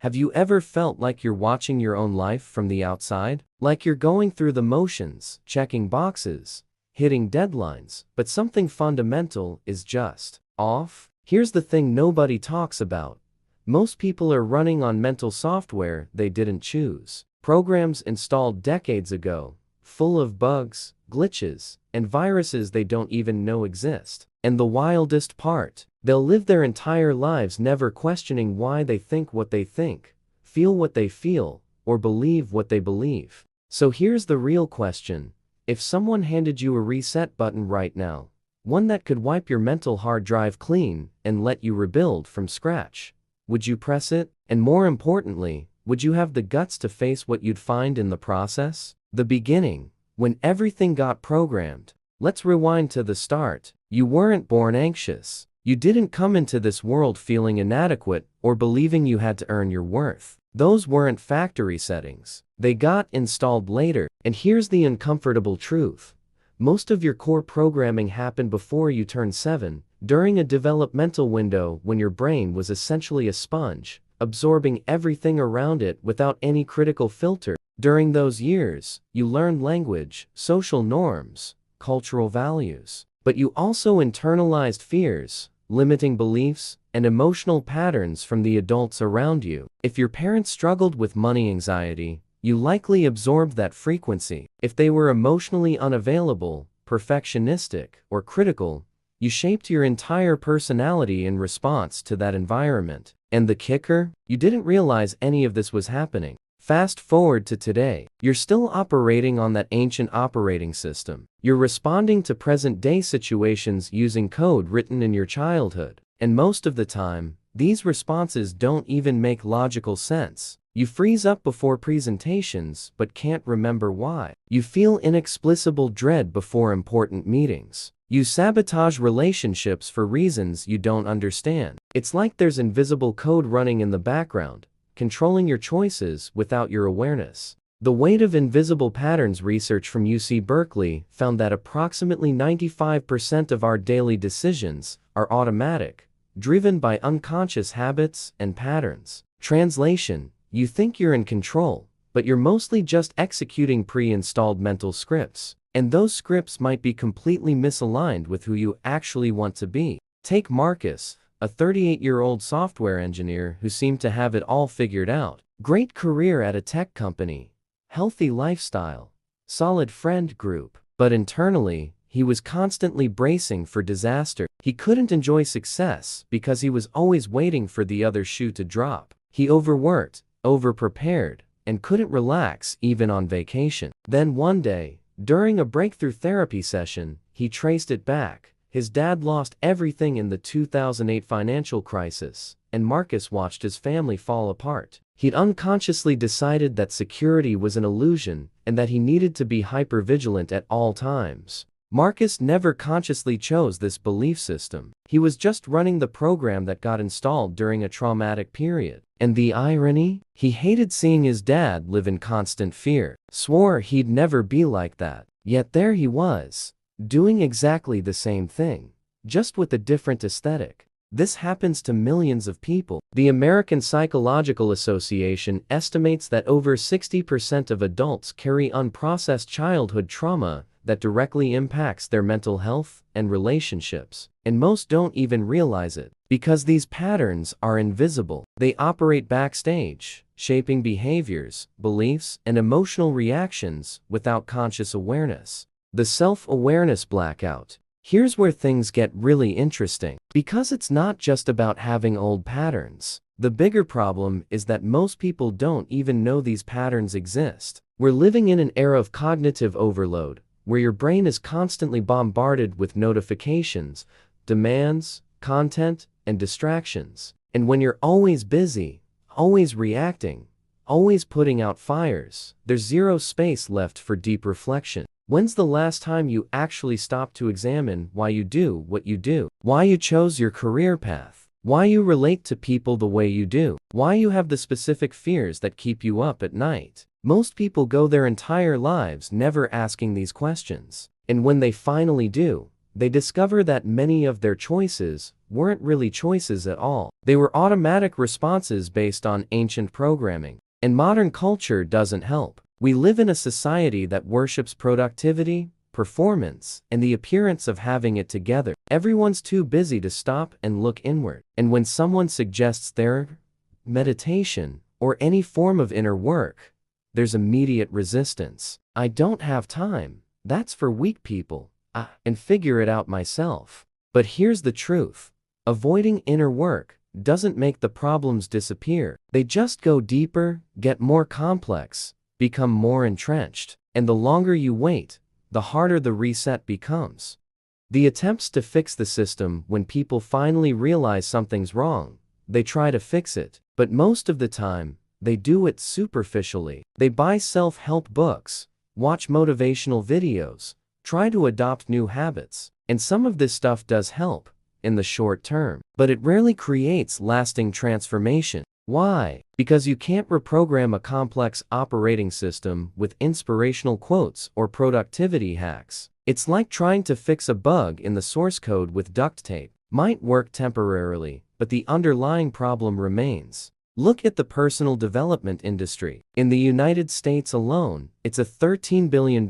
Have you ever felt like you're watching your own life from the outside? Like you're going through the motions, checking boxes, hitting deadlines, but something fundamental is just off? Here's the thing nobody talks about. Most people are running on mental software they didn't choose. Programs installed decades ago, full of bugs, glitches, and viruses they don't even know exist. And the wildest part, they'll live their entire lives never questioning why they think what they think, feel what they feel, or believe what they believe. So here's the real question. If someone handed you a reset button right now, one that could wipe your mental hard drive clean and let you rebuild from scratch, would you press it? And more importantly, would you have the guts to face what you'd find in the process? The beginning, when everything got programmed. Let's rewind to the start. You weren't born anxious. You didn't come into this world feeling inadequate or believing you had to earn your worth. Those weren't factory settings. They got installed later. And here's the uncomfortable truth. Most of your core programming happened before you turned 7, during a developmental window when your brain was essentially a sponge, absorbing everything around it without any critical filter. During those years, you learned language, social norms, cultural values. But you also internalized fears, limiting beliefs, and emotional patterns from the adults around you. If your parents struggled with money anxiety, you likely absorbed that frequency. If they were emotionally unavailable, perfectionistic, or critical, you shaped your entire personality in response to that environment. And the kicker? You didn't realize any of this was happening. Fast forward to today. You're still operating on that ancient operating system. You're responding to present-day situations using code written in your childhood. And most of the time, these responses don't even make logical sense. You freeze up before presentations but can't remember why. You feel inexplicable dread before important meetings. You sabotage relationships for reasons you don't understand. It's like there's invisible code running in the background, controlling your choices without your awareness. The weight of invisible patterns research from UC Berkeley found that approximately 95% of our daily decisions are automatic, driven by unconscious habits and patterns. Translation: you think you're in control, but you're mostly just executing pre-installed mental scripts. And those scripts might be completely misaligned with who you actually want to be. Take Marcus, a 38-year-old software engineer who seemed to have it all figured out. Great career at a tech company, healthy lifestyle, solid friend group. But internally, he was constantly bracing for disaster. He couldn't enjoy success because he was always waiting for the other shoe to drop. He overworked, overprepared, and couldn't relax even on vacation. Then one day, during a breakthrough therapy session, he traced it back. His dad lost everything in the 2008 financial crisis, and Marcus watched his family fall apart. He'd unconsciously decided that security was an illusion and that he needed to be hypervigilant at all times. Marcus never consciously chose this belief system. He was just running the program that got installed during a traumatic period. And the irony? He hated seeing his dad live in constant fear. Swore he'd never be like that. Yet there he was, doing exactly the same thing, just with a different aesthetic. This happens to millions of people. The American Psychological Association estimates that over 60% of adults carry unprocessed childhood trauma that directly impacts their mental health and relationships. And most don't even realize it. Because these patterns are invisible. They operate backstage, shaping behaviors, beliefs, and emotional reactions without conscious awareness. The self-awareness blackout. Here's where things get really interesting. Because it's not just about having old patterns. The bigger problem is that most people don't even know these patterns exist. We're living in an era of cognitive overload, where your brain is constantly bombarded with notifications, demands, content, and distractions. And when you're always busy, always reacting, always putting out fires, there's zero space left for deep reflection. When's the last time you actually stopped to examine why you do what you do? Why you chose your career path? Why you relate to people the way you do? Why you have the specific fears that keep you up at night? Most people go their entire lives never asking these questions. And when they finally do, they discover that many of their choices weren't really choices at all. They were automatic responses based on ancient programming. And modern culture doesn't help. We live in a society that worships productivity, performance, and the appearance of having it together. Everyone's too busy to stop and look inward. And when someone suggests therapy, meditation, or any form of inner work, there's immediate resistance. I don't have time. That's for weak people. And figure it out myself. But here's the truth. Avoiding inner work doesn't make the problems disappear. They just go deeper, get more complex, become more entrenched. And the longer you wait, the harder the reset becomes. The attempts to fix the system, when people finally realize something's wrong, they try to fix it. But most of the time, they do it superficially. They buy self-help books, watch motivational videos, try to adopt new habits. And some of this stuff does help in the short term, but it rarely creates lasting transformation. Why? Because you can't reprogram a complex operating system with inspirational quotes or productivity hacks. It's like trying to fix a bug in the source code with duct tape. Might work temporarily, but the underlying problem remains. Look at the personal development industry. In the United States alone, it's a $13 billion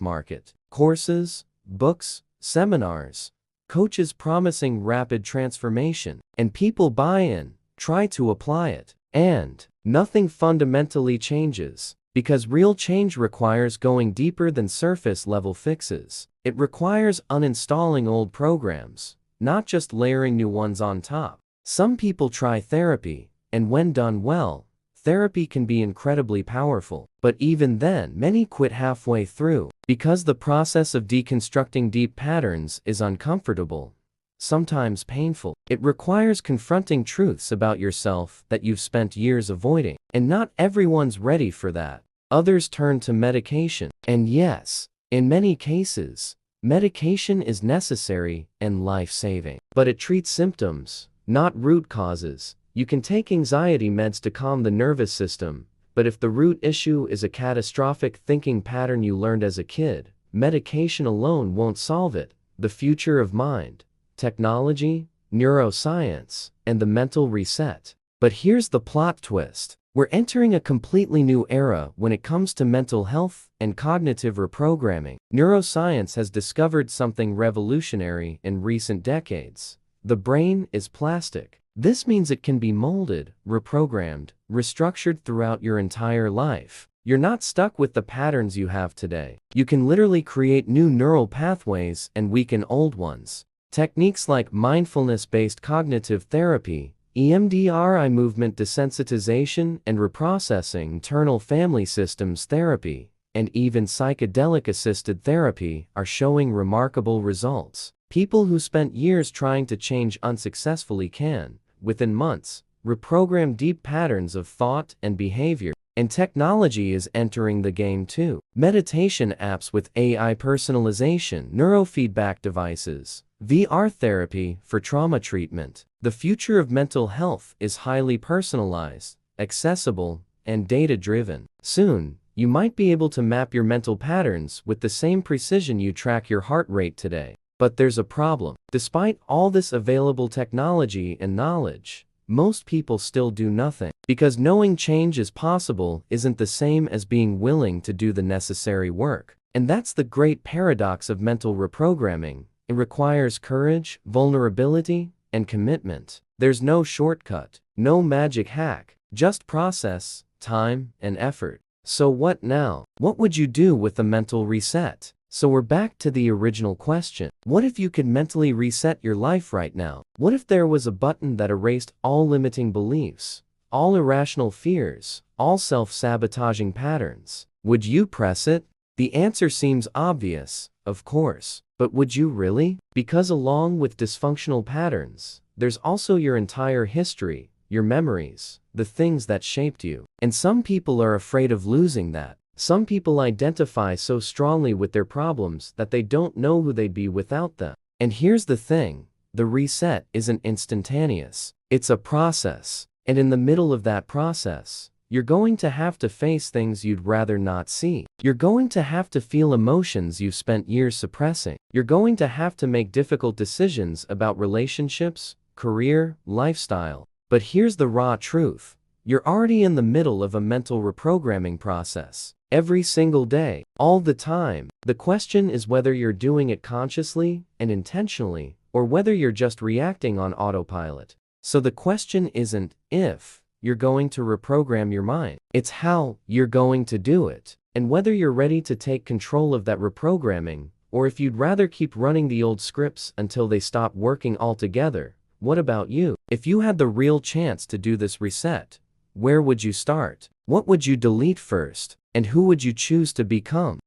market. Courses, books, seminars, coaches promising rapid transformation, and people buy in, try to apply it, and nothing fundamentally changes. Because real change requires going deeper than surface-level fixes. It requires uninstalling old programs, not just layering new ones on top. Some people try therapy, and when done well, therapy can be incredibly powerful. But even then, many quit halfway through, because the process of deconstructing deep patterns is uncomfortable, sometimes painful. It requires confronting truths about yourself that you've spent years avoiding. And not everyone's ready for that. Others turn to medication. And yes, in many cases, medication is necessary and life-saving. But it treats symptoms, not root causes. You can take anxiety meds to calm the nervous system, but if the root issue is a catastrophic thinking pattern you learned as a kid, medication alone won't solve it. The future of mind, technology, neuroscience, and the mental reset. But here's the plot twist. We're entering a completely new era when it comes to mental health and cognitive reprogramming. Neuroscience has discovered something revolutionary in recent decades. The brain is plastic. This means it can be molded, reprogrammed, restructured throughout your entire life. You're not stuck with the patterns you have today. You can literally create new neural pathways and weaken old ones. Techniques like mindfulness-based cognitive therapy, EMDR, movement desensitization and reprocessing, internal family systems therapy, and even psychedelic-assisted therapy are showing remarkable results. People who spent years trying to change unsuccessfully can, within months, reprogram deep patterns of thought and behavior. And technology is entering the game too. Meditation apps with AI personalization, neurofeedback devices, VR therapy for trauma treatment. The future of mental health is highly personalized, accessible, and data-driven. Soon, you might be able to map your mental patterns with the same precision you track your heart rate today. But there's a problem. Despite all this available technology and knowledge, most people still do nothing. Because knowing change is possible isn't the same as being willing to do the necessary work. And that's the great paradox of mental reprogramming. It requires courage, vulnerability, and commitment. There's no shortcut, no magic hack, just process, time, and effort. So what now? What would you do with a mental reset? So we're back to the original question. What if you could mentally reset your life right now? What if there was a button that erased all limiting beliefs, all irrational fears, all self-sabotaging patterns? Would you press it? The answer seems obvious, of course. But would you really? Because along with dysfunctional patterns, there's also your entire history, your memories, the things that shaped you. And some people are afraid of losing that. Some people identify so strongly with their problems that they don't know who they'd be without them. And here's the thing, the reset isn't instantaneous. It's a process. And in the middle of that process, You're going to have to face things you'd rather not see. You're going to have to feel emotions you've spent years suppressing. You're going to have to make difficult decisions about relationships, career, lifestyle. But here's the raw truth. You're already in the middle of a mental reprogramming process. Every single day, all the time. The question is whether you're doing it consciously and intentionally, or whether you're just reacting on autopilot. So the question isn't if you're going to reprogram your mind. It's how you're going to do it, and whether you're ready to take control of that reprogramming, or if you'd rather keep running the old scripts until they stop working altogether. What about you? If you had the real chance to do this reset, where would you start? What would you delete first? And who would you choose to become?